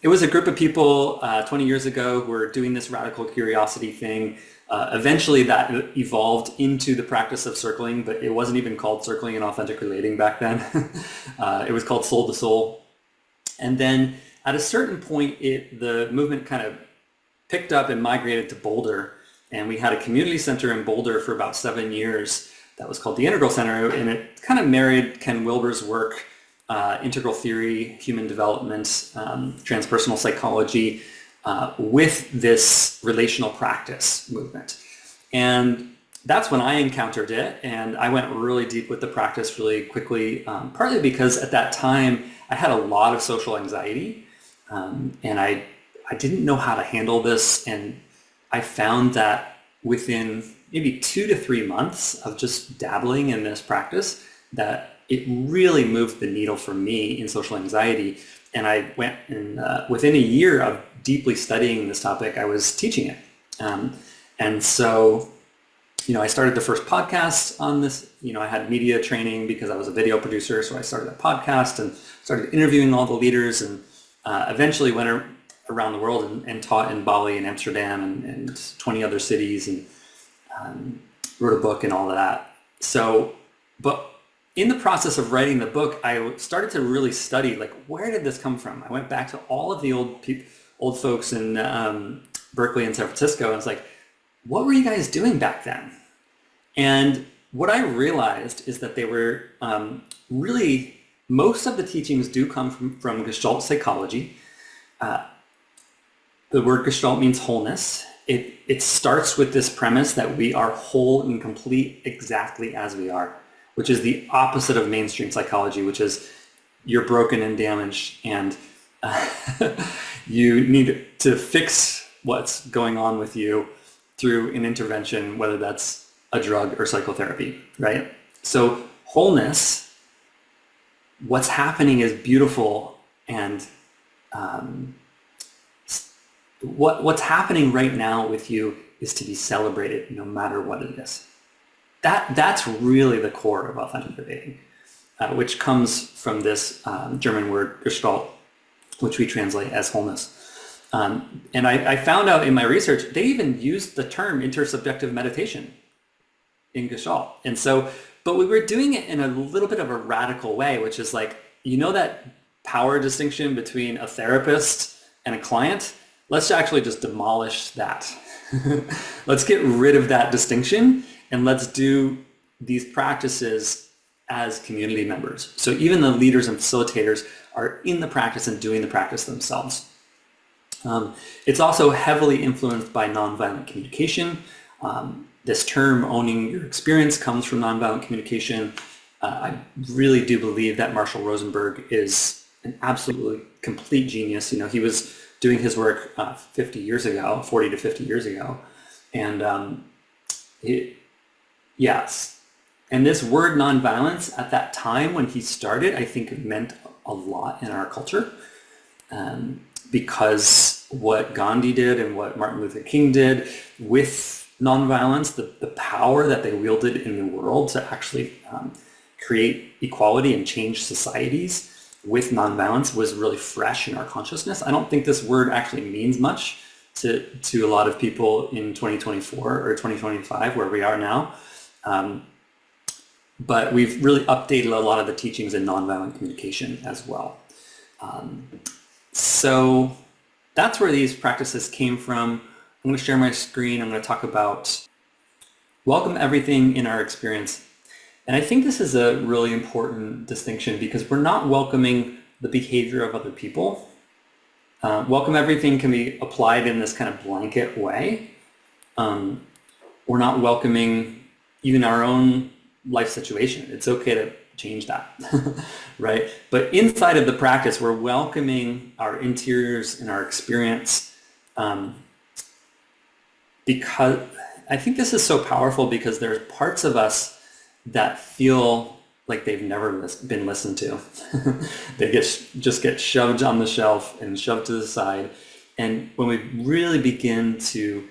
It was a group of people 20 years ago who were doing this radical curiosity thing. Eventually that evolved into the practice of circling, but it wasn't even called circling and authentic relating back then. It was called soul to soul. And then at a certain point, the movement kind of picked up and migrated to Boulder. And we had a community center in Boulder for about 7 years that was called the Integral Center. And it kind of married Ken Wilber's work, integral theory, human development, transpersonal psychology, with this relational practice movement. And that's when I encountered it, and I went really deep with the practice really quickly, partly because at that time I had a lot of social anxiety, and I didn't know how to handle this, and I found that within maybe 2 to 3 months of just dabbling in this practice, that it really moved the needle for me in social anxiety. And I went, and within a year of deeply studying this topic, I was teaching it. And so, I started the first podcast on this. I had media training because I was a video producer. So I started a podcast and started interviewing all the leaders, and eventually went around the world and taught in Bali and Amsterdam and 20 other cities, and wrote a book and all of that. So, but in the process of writing the book, I started to really study, like, where did this come from? I went back to all of the old folks in Berkeley and San Francisco, and I was like, what were you guys doing back then? And what I realized is that they were really, most of the teachings do come from Gestalt psychology. The word Gestalt means wholeness. It starts with this premise that we are whole and complete exactly as we are, which is the opposite of mainstream psychology, which is you're broken and damaged, and you need to fix what's going on with you through an intervention, whether that's a drug or psychotherapy, right? So wholeness, what's happening is beautiful, and what's happening right now with you is to be celebrated no matter what it is. That's really the core of authentic relating, which comes from this German word Gestalt, which we translate as wholeness. And I found out in my research, they even used the term intersubjective meditation in Gestalt. And so, but we were doing it in a little bit of a radical way, which is like, that power distinction between a therapist and a client? Let's actually just demolish that. Let's get rid of that distinction, and let's do these practices as community members. So even the leaders and facilitators are in the practice and doing the practice themselves. It's also heavily influenced by nonviolent communication. This term, owning your experience, comes from nonviolent communication. I really do believe that Marshall Rosenberg is an absolutely complete genius. He was doing his work 40 to 50 years ago. And yes. And this word nonviolence at that time when he started, I think it meant a lot in our culture, because what Gandhi did and what Martin Luther King did with nonviolence, the power that they wielded in the world to actually create equality and change societies with nonviolence was really fresh in our consciousness. I don't think this word actually means much to a lot of people in 2024 or 2025, where we are now. But we've really updated a lot of the teachings in nonviolent communication as well. So that's where these practices came from. I'm going to share my screen. I'm going to talk about welcome everything in our experience. And I think this is a really important distinction, because we're not welcoming the behavior of other people. Welcome everything can be applied in this kind of blanket way. We're not welcoming even our own life situation. It's okay to change that, right? But inside of the practice, we're welcoming our interiors and our experience, because I think this is so powerful, because there's parts of us that feel like they've never been listened to. They just get shoved on the shelf and shoved to the side. And when we really begin to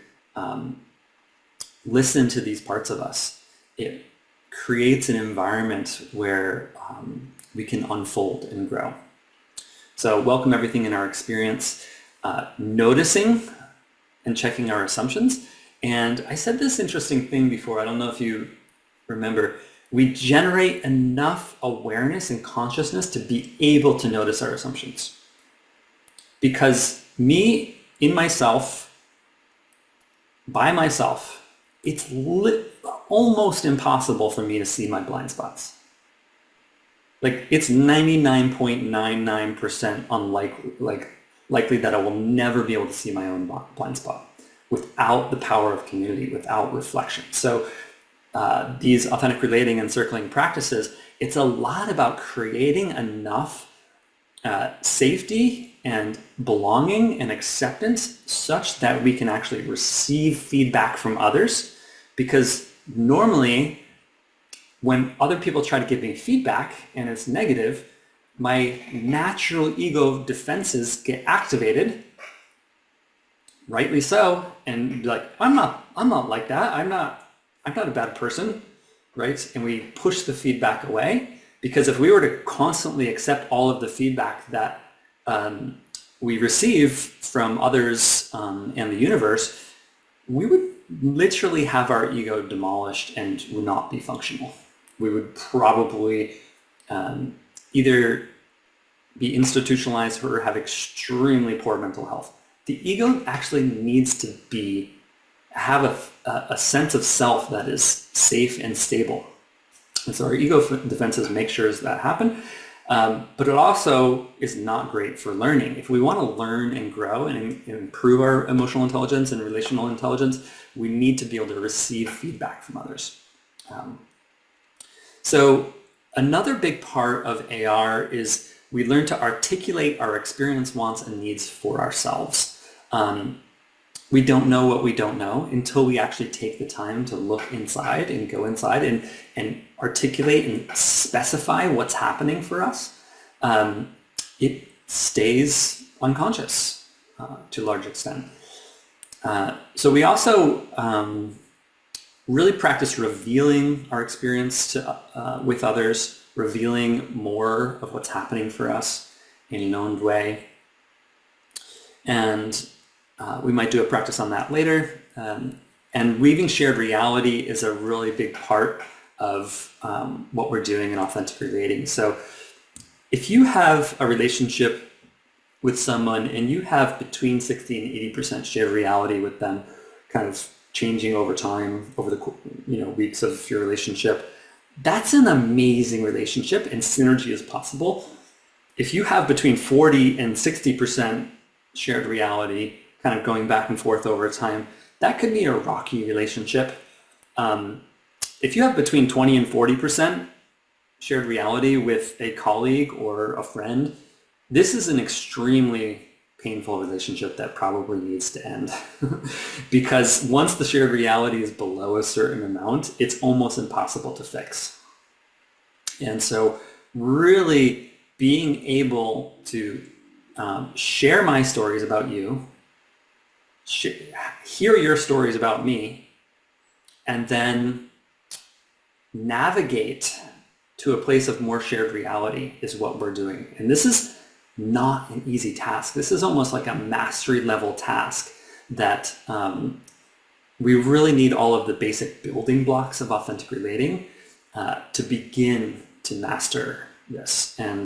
listen to these parts of us, it creates an environment where we can unfold and grow. So welcome everything in our experience, noticing and checking our assumptions. And I said this interesting thing before, I don't know if you remember, we generate enough awareness and consciousness to be able to notice our assumptions. Because me, in myself, by myself, it's almost impossible for me to see my blind spots. Like, it's 99.99% likely that I will never be able to see my own blind spot without the power of community, without reflection. So these authentic relating and circling practices, it's a lot about creating enough safety and belonging and acceptance such that we can actually receive feedback from others. Because normally, when other people try to give me feedback and it's negative, my natural ego defenses get activated, rightly so, and be like, I'm not like that. I'm not a bad person, right? And we push the feedback away, because if we were to constantly accept all of the feedback that we receive from others and the universe, we would literally have our ego demolished and would not be functional. We would probably either be institutionalized or have extremely poor mental health. The ego actually needs to have a sense of self that is safe and stable. And so our ego defenses make sure that happen. But it also is not great for learning. If we want to learn and grow and improve our emotional intelligence and relational intelligence, we need to be able to receive feedback from others. So another big part of AR is we learn to articulate our experience, wants, and needs for ourselves. We don't know what we don't know until we actually take the time to look inside and go inside and articulate and specify what's happening for us. It stays unconscious to a large extent. So we also really practice revealing our experience with others, revealing more of what's happening for us in a known way. And we might do a practice on that later. And weaving shared reality is a really big part of what we're doing in authentic relating. So if you have a relationship with someone and you have between 60 and 80% shared reality with them, kind of changing over time, over the weeks of your relationship, that's an amazing relationship and synergy is possible. If you have between 40 and 60% shared reality, kind of going back and forth over time, that could be a rocky relationship. If you have between 20 and 40% shared reality with a colleague or a friend, this is an extremely painful relationship that probably needs to end. Because once the shared reality is below a certain amount, it's almost impossible to fix. And so really being able to share my stories about you, hear your stories about me, and then navigate to a place of more shared reality is what we're doing. And this is not an easy task. This is almost like a mastery level task that we really need all of the basic building blocks of authentic relating to begin to master this. And